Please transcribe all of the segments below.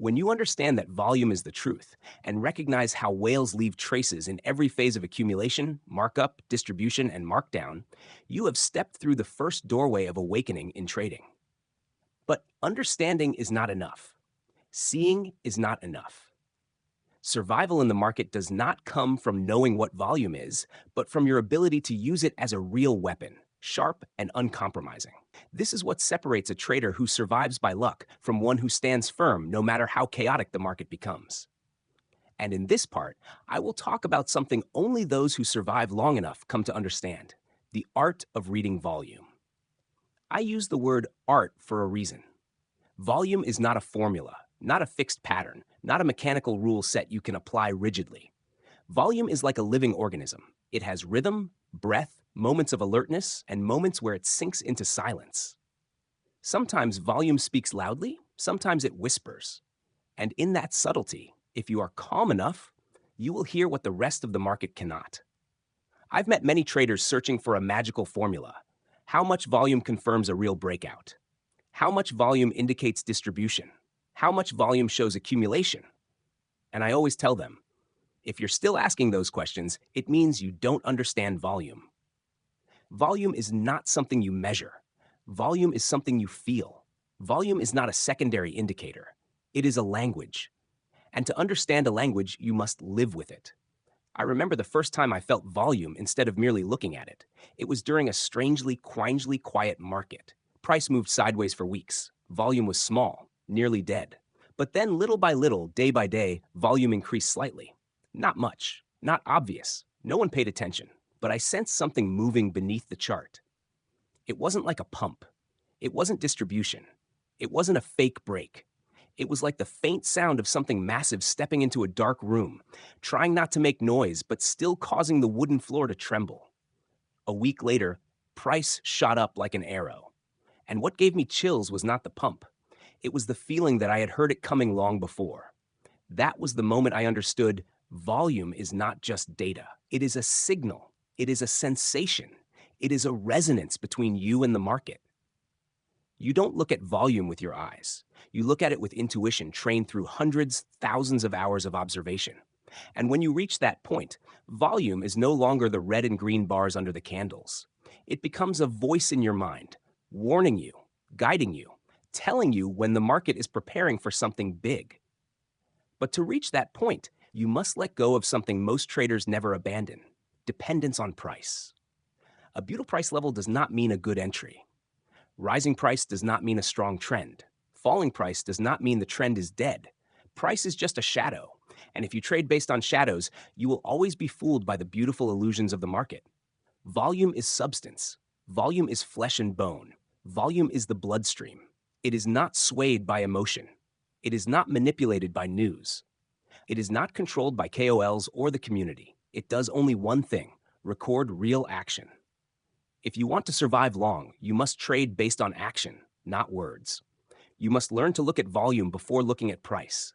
When you understand that volume is the truth and recognize how whales leave traces in every phase of accumulation, markup, distribution, and markdown, you have stepped through the first doorway of awakening in trading. But understanding is not enough. Seeing is not enough. Survival in the market does not come from knowing what volume is, but from your ability to use it as a real weapon, sharp and uncompromising. This is what separates a trader who survives by luck from one who stands firm no matter how chaotic the market becomes. And in this part, I will talk about something only those who survive long enough come to understand: the art of reading volume. I use the word art for a reason. Volume is not a formula, not a fixed pattern, not a mechanical rule set you can apply rigidly. Volume is like a living organism. It has rhythm, breath, moments of alertness, and moments where it sinks into silence. Sometimes volume speaks loudly, sometimes it whispers. And in that subtlety, if you are calm enough, you will hear what the rest of the market cannot. I've met many traders searching for a magical formula. How much volume confirms a real breakout? How much volume indicates distribution? How much volume shows accumulation? And I always tell them, if you're still asking those questions, it means you don't understand volume. Volume is not something you measure. Volume is something you feel. Volume is not a secondary indicator. It is a language. And to understand a language, you must live with it. I remember the first time I felt volume instead of merely looking at it. It was during a strangely quiet market. Price moved sideways for weeks. Volume was small, nearly dead. But then little by little, day by day, volume increased slightly. Not much, not obvious. No one paid attention, but I sensed something moving beneath the chart. It wasn't like a pump. It wasn't distribution. It wasn't a fake break. It was like the faint sound of something massive stepping into a dark room, trying not to make noise, but still causing the wooden floor to tremble. A week later, price shot up like an arrow. And what gave me chills was not the pump. It was the feeling that I had heard it coming long before. That was the moment I understood volume is not just data. It is a signal. It is a sensation. It is a resonance between you and the market. You don't look at volume with your eyes. You look at it with intuition trained through hundreds, thousands of hours of observation. And when you reach that point, volume is no longer the red and green bars under the candles. It becomes a voice in your mind, warning you, guiding you, telling you when the market is preparing for something big. But to reach that point, you must let go of something most traders never abandon: dependence on price. A beautiful price level does not mean a good entry. Rising price does not mean a strong trend. Falling price does not mean the trend is dead. Price is just a shadow. And if you trade based on shadows, you will always be fooled by the beautiful illusions of the market. Volume is substance. Volume is flesh and bone. Volume is the bloodstream. It is not swayed by emotion. It is not manipulated by news. It is not controlled by KOLs or the community. It does only one thing: record real action. If you want to survive long, you must trade based on action, not words. You must learn to look at volume before looking at price.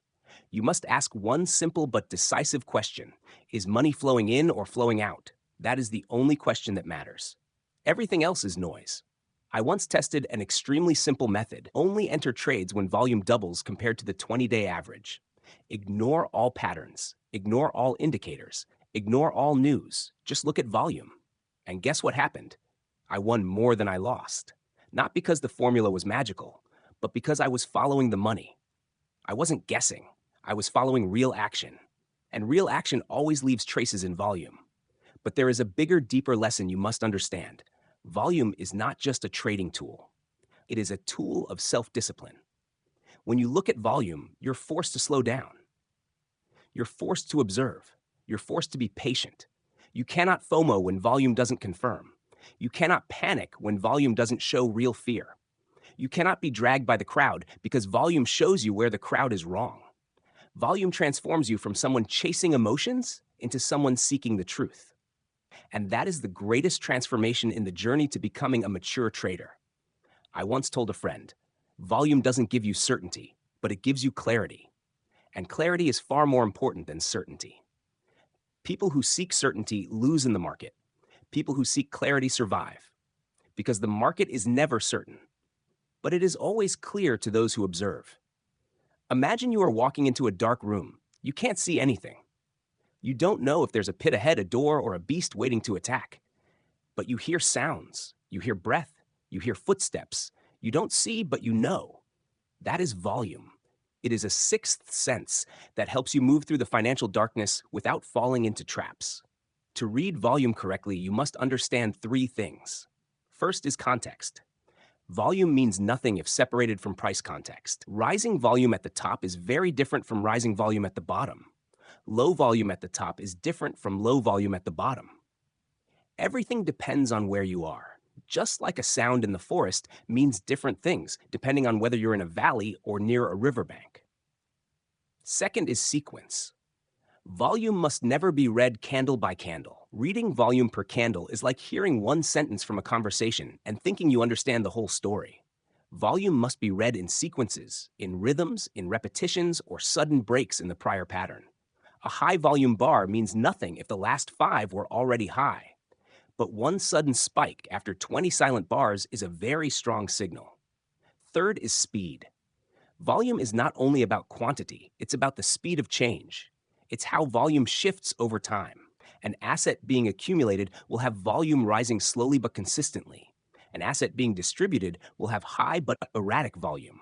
You must ask one simple but decisive question: is money flowing in or flowing out? That is the only question that matters. Everything else is noise. I once tested an extremely simple method: only enter trades when volume doubles compared to the 20-day average. Ignore all patterns, ignore all indicators, ignore all news. Just look at volume. And guess what happened? I won more than I lost. Not because the formula was magical, but because I was following the money. I wasn't guessing. I was following real action. And real action always leaves traces in volume. But there is a bigger, deeper lesson you must understand. Volume is not just a trading tool. It is a tool of self-discipline. When you look at volume, you're forced to slow down. You're forced to observe. You're forced to be patient. You cannot FOMO when volume doesn't confirm. You cannot panic when volume doesn't show real fear. You cannot be dragged by the crowd because volume shows you where the crowd is wrong. Volume transforms you from someone chasing emotions into someone seeking the truth. And that is the greatest transformation in the journey to becoming a mature trader. I once told a friend, volume doesn't give you certainty, but it gives you clarity. And clarity is far more important than certainty. People who seek certainty lose in the market. People who seek clarity survive. Because the market is never certain, but it is always clear to those who observe. Imagine you are walking into a dark room. You can't see anything. You don't know if there's a pit ahead, a door, or a beast waiting to attack. But you hear sounds, you hear breath, you hear footsteps. You don't see, but you know. That is volume. It is a sixth sense that helps you move through the financial darkness without falling into traps. To read volume correctly, you must understand three things. First is context. Volume means nothing if separated from price context. Rising volume at the top is very different from rising volume at the bottom. Low volume at the top is different from low volume at the bottom. Everything depends on where you are. Just like a sound in the forest means different things depending on whether you're in a valley or near a riverbank. Second is sequence. Volume must never be read candle by candle. Reading volume per candle is like hearing one sentence from a conversation and thinking you understand the whole story. Volume must be read in sequences, in rhythms, in repetitions, or sudden breaks in the prior pattern. A high volume bar means nothing if the last 5 were already high. But one sudden spike after 20 silent bars is a very strong signal. Third is speed. Volume is not only about quantity, it's about the speed of change. It's how volume shifts over time. An asset being accumulated will have volume rising slowly but consistently. An asset being distributed will have high but erratic volume.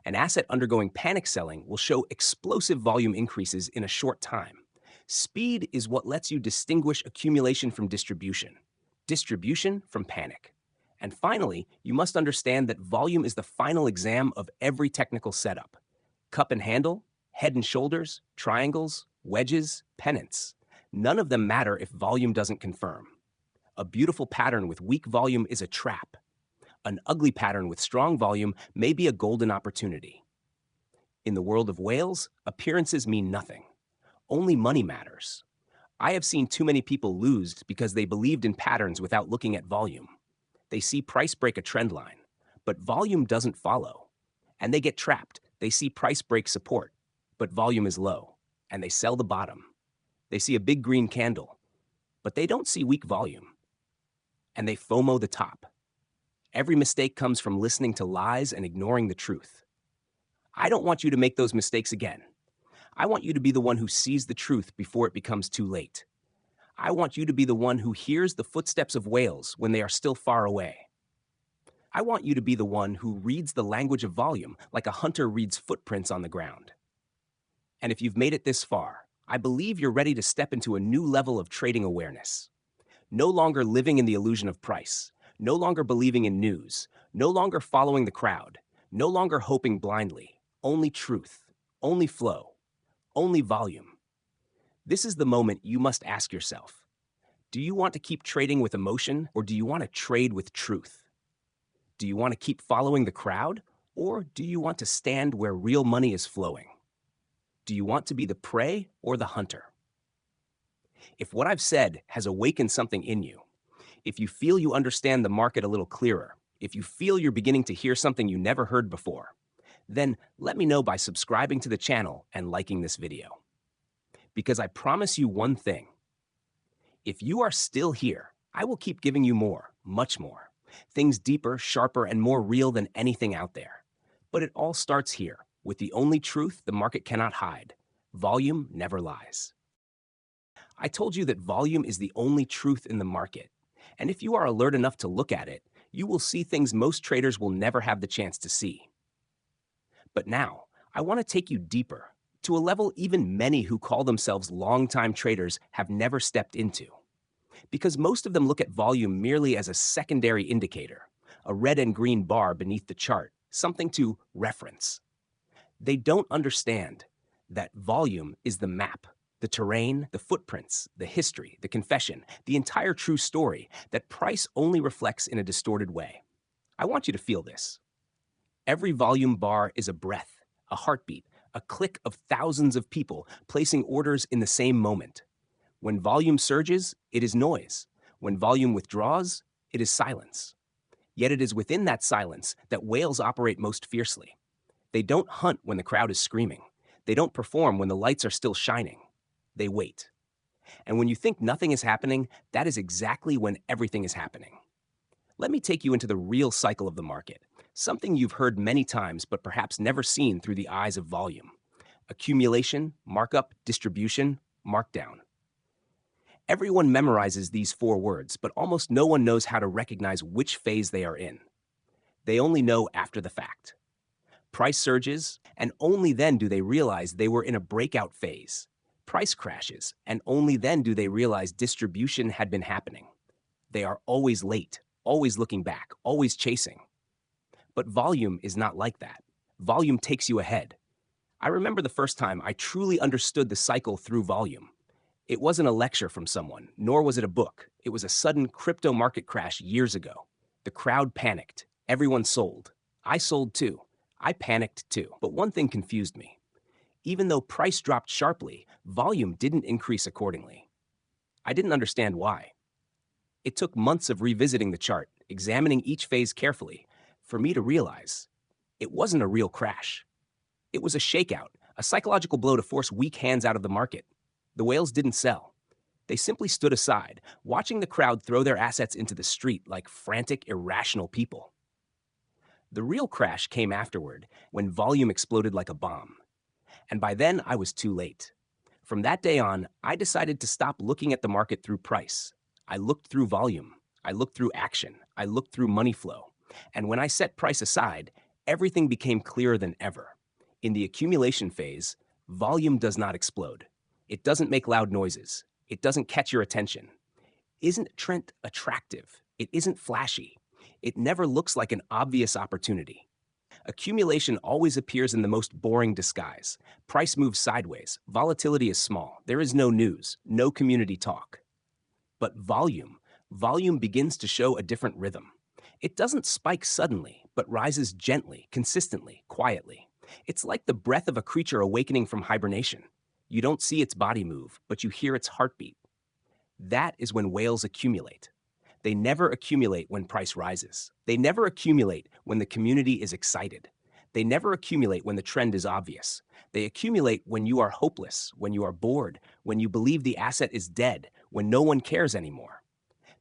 An asset undergoing panic selling will show explosive volume increases in a short time. Speed is what lets you distinguish accumulation from distribution from panic. And finally, you must understand that volume is the final exam of every technical setup. Cup and handle, head and shoulders, triangles, wedges, pennants. None of them matter if volume doesn't confirm. A beautiful pattern with weak volume is a trap. An ugly pattern with strong volume may be a golden opportunity. In the world of whales, appearances mean nothing. Only money matters. I have seen too many people lose because they believed in patterns without looking at volume. They see price break a trend line, but volume doesn't follow. And they get trapped. They see price break support, but volume is low, and they sell the bottom. They see a big green candle, but they don't see weak volume. And they FOMO the top. Every mistake comes from listening to lies and ignoring the truth. I don't want you to make those mistakes again. I want you to be the one who sees the truth before it becomes too late. I want you to be the one who hears the footsteps of whales when they are still far away. I want you to be the one who reads the language of volume like a hunter reads footprints on the ground. And if you've made it this far, I believe you're ready to step into a new level of trading awareness. No longer living in the illusion of price, no longer believing in news, no longer following the crowd, no longer hoping blindly, only truth, only flow, only volume. This is the moment you must ask yourself. Do you want to keep trading with emotion, or do you want to trade with truth? Do you want to keep following the crowd, or do you want to stand where real money is flowing? Do you want to be the prey or the hunter? If what I've said has awakened something in you, if you feel you understand the market a little clearer, if you feel you're beginning to hear something you never heard before, then let me know by subscribing to the channel and liking this video. Because I promise you one thing. If you are still here, I will keep giving you more, much more. Things deeper, sharper, and more real than anything out there. But it all starts here, with the only truth the market cannot hide. Volume never lies. I told you that volume is the only truth in the market. And if you are alert enough to look at it, you will see things most traders will never have the chance to see. But now, I want to take you deeper, to a level even many who call themselves long-time traders have never stepped into. Because most of them look at volume merely as a secondary indicator, a red and green bar beneath the chart, something to reference. They don't understand that volume is the map, the terrain, the footprints, the history, the confession, the entire true story that price only reflects in a distorted way. I want you to feel this. Every volume bar is a breath, a heartbeat, a click of thousands of people placing orders in the same moment. When volume surges, it is noise. When volume withdraws, it is silence. Yet it is within that silence that whales operate most fiercely. They don't hunt when the crowd is screaming. They don't perform when the lights are still shining. They wait. And when you think nothing is happening, that is exactly when everything is happening. Let me take you into the real cycle of the market, Something you've heard many times but perhaps never seen through the eyes of volume. Accumulation, markup, distribution, markdown. Everyone memorizes these four words, but almost no one knows how to recognize which phase they are in. They only know after the fact. Price surges, and only then do they realize they were in a breakout phase. Price crashes, and only then do they realize distribution had been happening. They are always late, always looking back, always chasing. But volume is not like that. Volume takes you ahead. I remember the first time I truly understood the cycle through volume. It wasn't a lecture from someone, nor was it a book. It was a sudden crypto market crash years ago. The crowd panicked. Everyone sold. I sold too. I panicked too. But one thing confused me. Even though price dropped sharply, volume didn't increase accordingly. I didn't understand why. It took months of revisiting the chart, examining each phase carefully, for me to realize it wasn't a real crash. It was a shakeout, a psychological blow to force weak hands out of the market. The whales didn't sell. They simply stood aside, watching the crowd throw their assets into the street like frantic, irrational people. The real crash came afterward, when volume exploded like a bomb. And by then, I was too late. From that day on, I decided to stop looking at the market through price. I looked through volume. I looked through action. I looked through money flow. And when I set price aside, everything became clearer than ever. In the accumulation phase, volume does not explode. It doesn't make loud noises. It doesn't catch your attention. Isn't Trent attractive? It isn't flashy. It never looks like an obvious opportunity. Accumulation always appears in the most boring disguise. Price moves sideways. Volatility is small. There is no news, no community talk. But volume begins to show a different rhythm. It doesn't spike suddenly, but rises gently, consistently, quietly. It's like the breath of a creature awakening from hibernation. You don't see its body move, but you hear its heartbeat. That is when whales accumulate. They never accumulate when price rises. They never accumulate when the community is excited. They never accumulate when the trend is obvious. They accumulate when you are hopeless, when you are bored, when you believe the asset is dead, when no one cares anymore.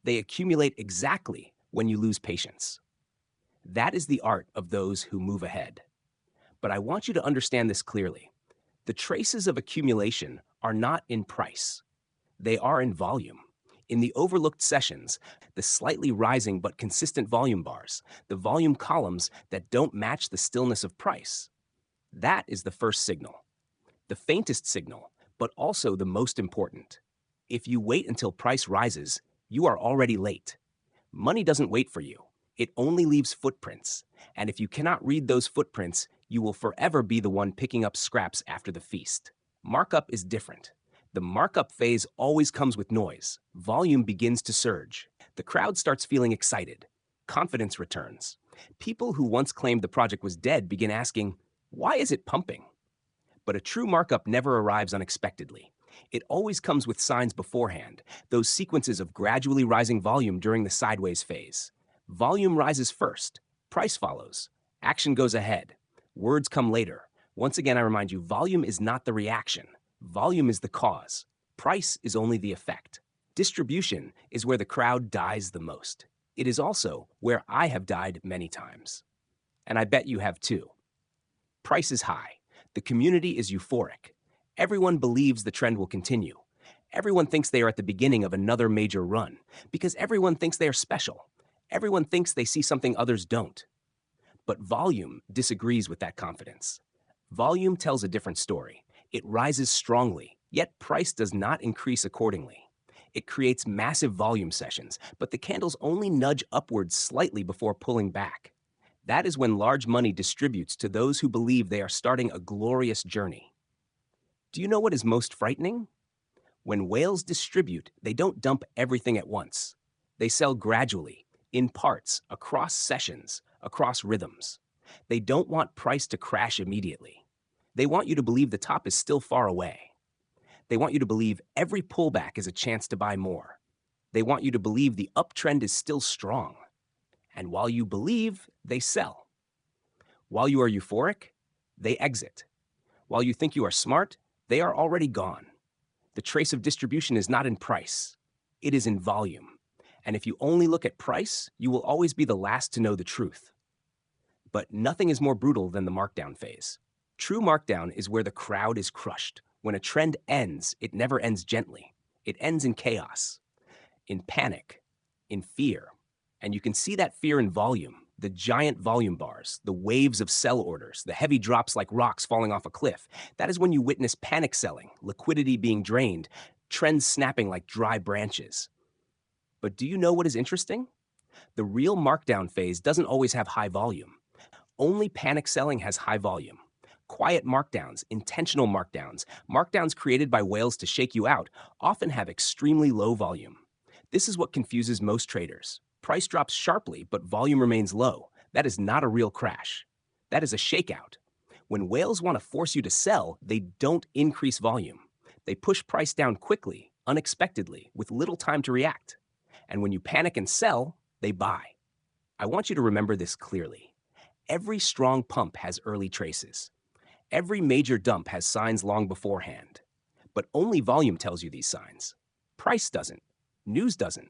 They accumulate exactly when you lose patience. That is the art of those who move ahead. But I want you to understand this clearly. The traces of accumulation are not in price. They are in volume. In the overlooked sessions, the slightly rising but consistent volume bars, the volume columns that don't match the stillness of price. That is the first signal. The faintest signal, but also the most important. If you wait until price rises, you are already late. Money doesn't wait for you. It only leaves footprints. And if you cannot read those footprints, you will forever be the one picking up scraps after the feast. Markup is different. The markup phase always comes with noise. Volume begins to surge. The crowd starts feeling excited. Confidence returns. People who once claimed the project was dead begin asking, why is it pumping? But a true markup never arrives unexpectedly. It always comes with signs beforehand, those sequences of gradually rising volume during the sideways phase. Volume rises first. Price follows. Action goes ahead. Words come later. Once again, I remind you, volume is not the reaction. Volume is the cause. Price is only the effect. Distribution is where the crowd dies the most. It is also where I have died many times. And I bet you have too. Price is high. The community is euphoric. Everyone believes the trend will continue. Everyone thinks they are at the beginning of another major run because everyone thinks they are special. Everyone thinks they see something others don't. But volume disagrees with that confidence. Volume tells a different story. It rises strongly, yet price does not increase accordingly. It creates massive volume sessions, but the candles only nudge upwards slightly before pulling back. That is when large money distributes to those who believe they are starting a glorious journey. Do you know what is most frightening? When whales distribute, they don't dump everything at once. They sell gradually, in parts, across sessions, across rhythms. They don't want price to crash immediately. They want you to believe the top is still far away. They want you to believe every pullback is a chance to buy more. They want you to believe the uptrend is still strong. And while you believe, they sell. While you are euphoric, they exit. While you think you are smart, they are already gone. The trace of distribution is not in price. It is in volume. And if you only look at price, you will always be the last to know the truth. But nothing is more brutal than the markdown phase. True markdown is where the crowd is crushed. When a trend ends, it never ends gently. It ends in chaos, in panic, in fear. And you can see that fear in volume, the giant volume bars, the waves of sell orders, the heavy drops like rocks falling off a cliff. That is when you witness panic selling, liquidity being drained, trends snapping like dry branches. But do you know what is interesting? The real markdown phase doesn't always have high volume. Only panic selling has high volume. Quiet markdowns, intentional markdowns, markdowns created by whales to shake you out, often have extremely low volume. This is what confuses most traders. Price drops sharply, but volume remains low. That is not a real crash. That is a shakeout. When whales want to force you to sell, they don't increase volume. They push price down quickly, unexpectedly, with little time to react. And when you panic and sell, they buy. I want you to remember this clearly. Every strong pump has early traces. Every major dump has signs long beforehand. But only volume tells you these signs. Price doesn't. News doesn't.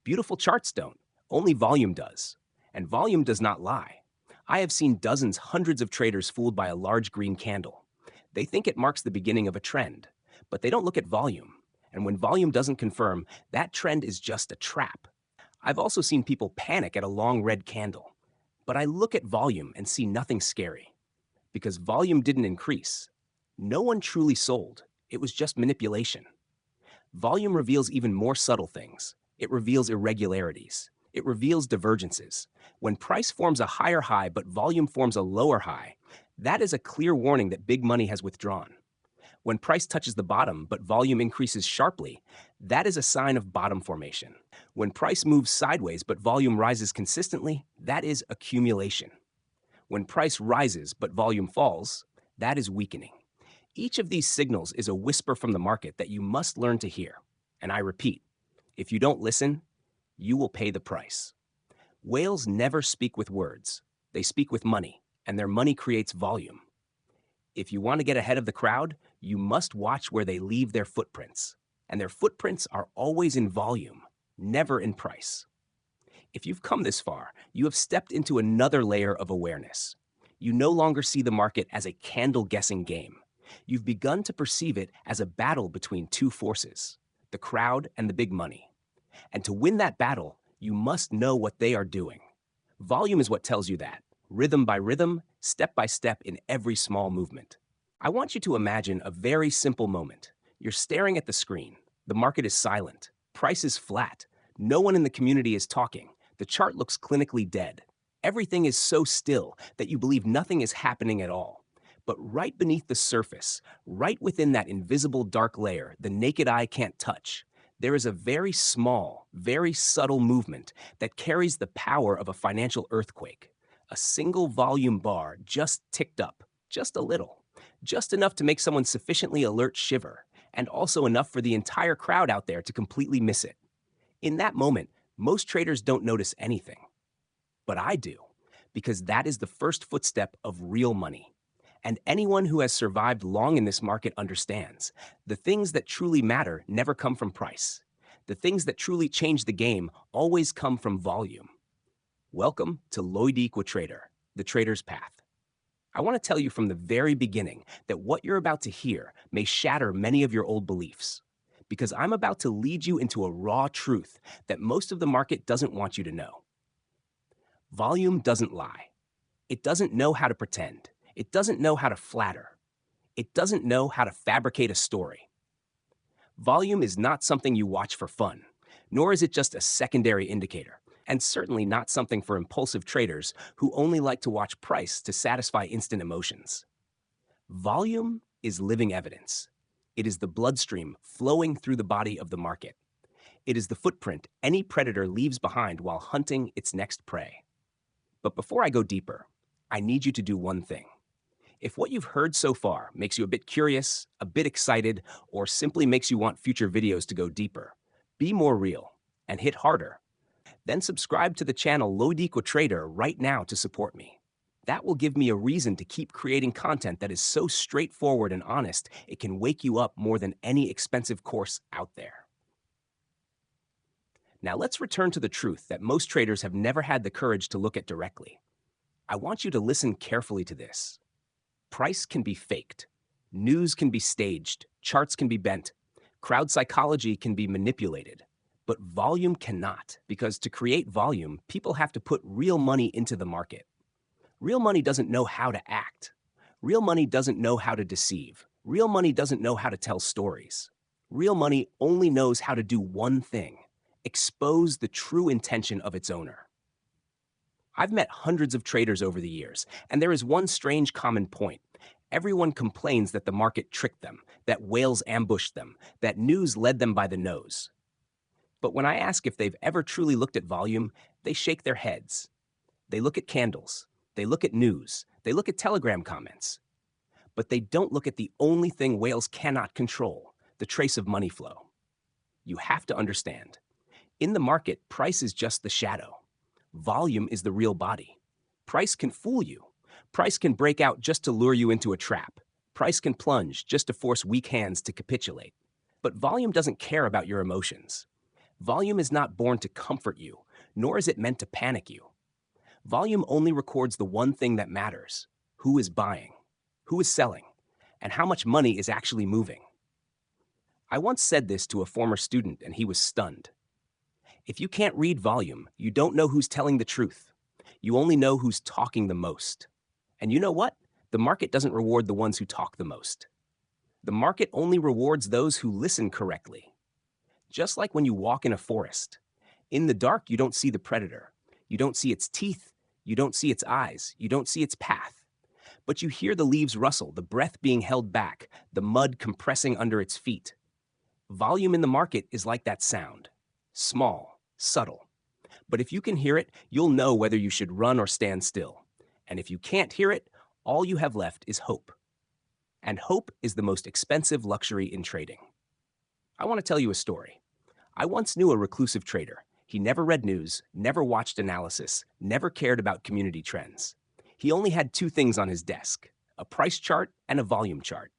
Beautiful charts don't. Only volume does. And volume does not lie. I have seen dozens, hundreds of traders fooled by a large green candle. They think it marks the beginning of a trend, but they don't look at volume. And when volume doesn't confirm, that trend is just a trap. I've also seen people panic at a long red candle. But I look at volume and see nothing scary. Because volume didn't increase. No one truly sold. It was just manipulation. Volume reveals even more subtle things. It reveals irregularities. It reveals divergences. When price forms a higher high but volume forms a lower high, that is a clear warning that big money has withdrawn. When price touches the bottom but volume increases sharply, that is a sign of bottom formation. When price moves sideways but volume rises consistently, that is accumulation. When price rises but volume falls, that is weakening. Each of these signals is a whisper from the market that you must learn to hear. And I repeat, if you don't listen, you will pay the price. Whales never speak with words. They speak with money, and their money creates volume. If you want to get ahead of the crowd, you must watch where they leave their footprints. And their footprints are always in volume, never in price. If you've come this far, you have stepped into another layer of awareness. You no longer see the market as a candle-guessing game. You've begun to perceive it as a battle between two forces, the crowd and the big money. And to win that battle, you must know what they are doing. Volume is what tells you that, rhythm by rhythm, step by step in every small movement. I want you to imagine a very simple moment. You're staring at the screen. The market is silent. Price is flat. No one in the community is talking. The chart looks clinically dead. Everything is so still that you believe nothing is happening at all. But right beneath the surface, right within that invisible dark layer the naked eye can't touch, there is a very small, very subtle movement that carries the power of a financial earthquake. A single volume bar just ticked up, just a little, just enough to make someone sufficiently alert shiver, and also enough for the entire crowd out there to completely miss it. In that moment, most traders don't notice anything. But I do, because that is the first footstep of real money. And anyone who has survived long in this market understands the things that truly matter never come from price. The things that truly change the game always come from volume. Welcome to Lloyd Trader, the trader's path. I want to tell you from the very beginning that what you're about to hear may shatter many of your old beliefs, because I'm about to lead you into a raw truth that most of the market doesn't want you to know. Volume doesn't lie. It doesn't know how to pretend. It doesn't know how to flatter. It doesn't know how to fabricate a story. Volume is not something you watch for fun, nor is it just a secondary indicator, and certainly not something for impulsive traders who only like to watch price to satisfy instant emotions. Volume is living evidence. It is the bloodstream flowing through the body of the market. It is the footprint any predator leaves behind while hunting its next prey. But before I go deeper, I need you to do one thing. If what you've heard so far makes you a bit curious, a bit excited, or simply makes you want future videos to go deeper, be more real and hit harder. Then subscribe to the channel Lloyd Trader right now to support me. That will give me a reason to keep creating content that is so straightforward and honest, it can wake you up more than any expensive course out there. Now let's return to the truth that most traders have never had the courage to look at directly. I want you to listen carefully to this. Price can be faked. News can be staged. Charts can be bent. Crowd psychology can be manipulated. But volume cannot, because to create volume, people have to put real money into the market. Real money doesn't know how to act. Real money doesn't know how to deceive. Real money doesn't know how to tell stories. Real money only knows how to do one thing: expose the true intention of its owner. I've met hundreds of traders over the years, and there is one strange common point. Everyone complains that the market tricked them, that whales ambushed them, that news led them by the nose. But when I ask if they've ever truly looked at volume, they shake their heads. They look at candles, they look at news, they look at Telegram comments. But they don't look at the only thing whales cannot control: the trace of money flow. You have to understand. In the market, price is just the shadow. Volume is the real body. Price can fool you. Price can break out just to lure you into a trap. Price can plunge just to force weak hands to capitulate. But volume doesn't care about your emotions. Volume is not born to comfort you, nor is it meant to panic you. Volume only records the one thing that matters: who is buying, who is selling, and how much money is actually moving. I once said this to a former student, and he was stunned. If you can't read volume, you don't know who's telling the truth. You only know who's talking the most. And you know what? The market doesn't reward the ones who talk the most. The market only rewards those who listen correctly. Just like when you walk in a forest. In the dark, you don't see the predator. You don't see its teeth. You don't see its eyes. You don't see its path. But you hear the leaves rustle, the breath being held back, the mud compressing under its feet. Volume in the market is like that sound. Small, subtle. But if you can hear it, you'll know whether you should run or stand still. And if you can't hear it, all you have left is hope. And hope is the most expensive luxury in trading. I want to tell you a story. I once knew a reclusive trader. He never read news, never watched analysis, never cared about community trends. He only had two things on his desk: a price chart and a volume chart.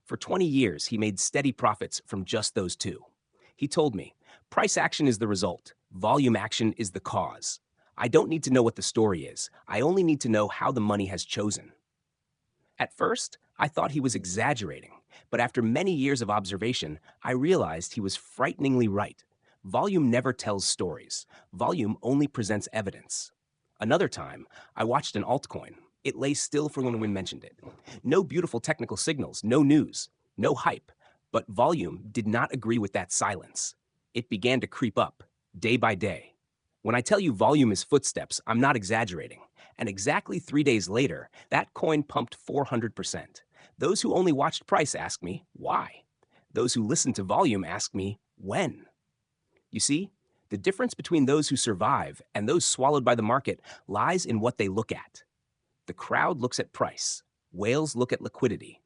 For 20 years, he made steady profits from just those two. He told me, price action is the result, volume action is the cause. I don't need to know what the story is. I only need to know how the money has chosen. At first, I thought he was exaggerating, but after many years of observation, I realized he was frighteningly right. Volume never tells stories. Volume only presents evidence. Another time, I watched an altcoin. It lay still for when we mentioned it. No beautiful technical signals, no news, no hype. But volume did not agree with that silence. It began to creep up, day by day. When I tell you volume is footsteps, I'm not exaggerating. And exactly 3 days later, that coin pumped 400%. Those who only watched price ask me, why? Those who listened to volume ask me, when? You see, the difference between those who survive and those swallowed by the market lies in what they look at. The crowd looks at price. Whales look at liquidity.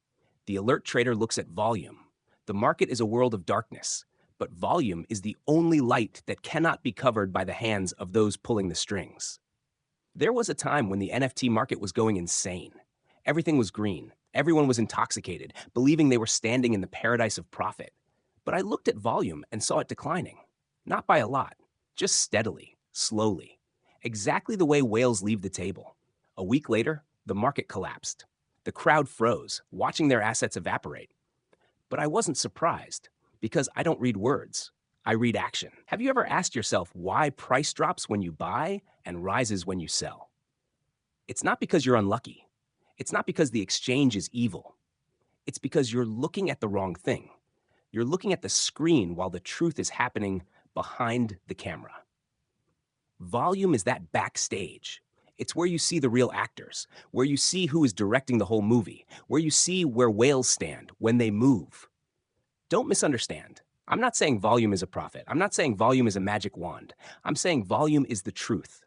The alert trader looks at volume. The market is a world of darkness, but volume is the only light that cannot be covered by the hands of those pulling the strings. There was a time when the NFT market was going insane. Everything was green. Everyone was intoxicated, believing they were standing in the paradise of profit. But I looked at volume and saw it declining. Not by a lot, just steadily, slowly. Exactly the way whales leave the table. A week later, the market collapsed. The crowd froze, watching their assets evaporate. But I wasn't surprised, because I don't read words. I read action. Have you ever asked yourself why price drops when you buy and rises when you sell? It's not because you're unlucky. It's not because the exchange is evil. It's because you're looking at the wrong thing. You're looking at the screen while the truth is happening behind the camera. Volume is that backstage. It's where you see the real actors, where you see who is directing the whole movie, where you see where whales stand when they move. Don't misunderstand. I'm not saying volume is a prophet. I'm not saying volume is a magic wand. I'm saying volume is the truth.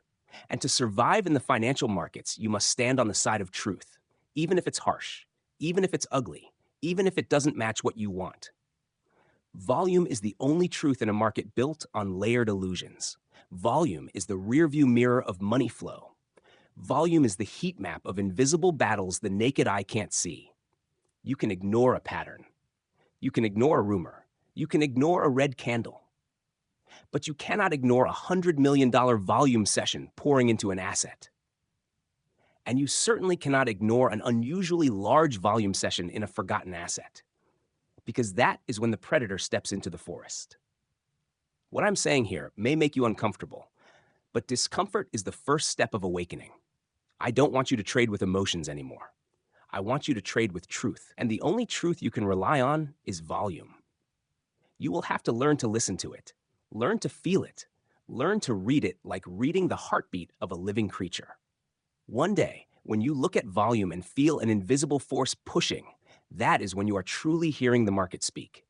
And to survive in the financial markets, you must stand on the side of truth, even if it's harsh, even if it's ugly, even if it doesn't match what you want. Volume is the only truth in a market built on layered illusions. Volume is the rearview mirror of money flow. Volume is the heat map of invisible battles the naked eye can't see. You can ignore a pattern. You can ignore a rumor. You can ignore a red candle. But you cannot ignore a $100 million volume session pouring into an asset. And you certainly cannot ignore an unusually large volume session in a forgotten asset, because that is when the predator steps into the forest. What I'm saying here may make you uncomfortable, but discomfort is the first step of awakening. I don't want you to trade with emotions anymore. I want you to trade with truth, and the only truth you can rely on is volume. You will have to learn to listen to it, learn to feel it, learn to read it like reading the heartbeat of a living creature. One day, when you look at volume and feel an invisible force pushing, that is when you are truly hearing the market speak.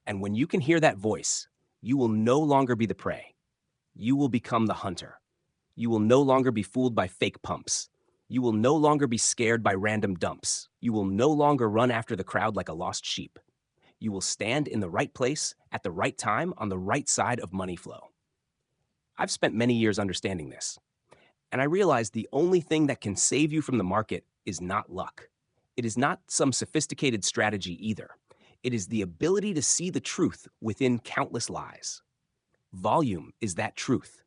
And when you can hear that voice, you will no longer be the prey. You will become the hunter. You will no longer be fooled by fake pumps. You will no longer be scared by random dumps. You will no longer run after the crowd like a lost sheep. You will stand in the right place at the right time on the right side of money flow. I've spent many years understanding this, and I realized the only thing that can save you from the market is not luck. It is not some sophisticated strategy either. It is the ability to see the truth within countless lies. Volume is that truth.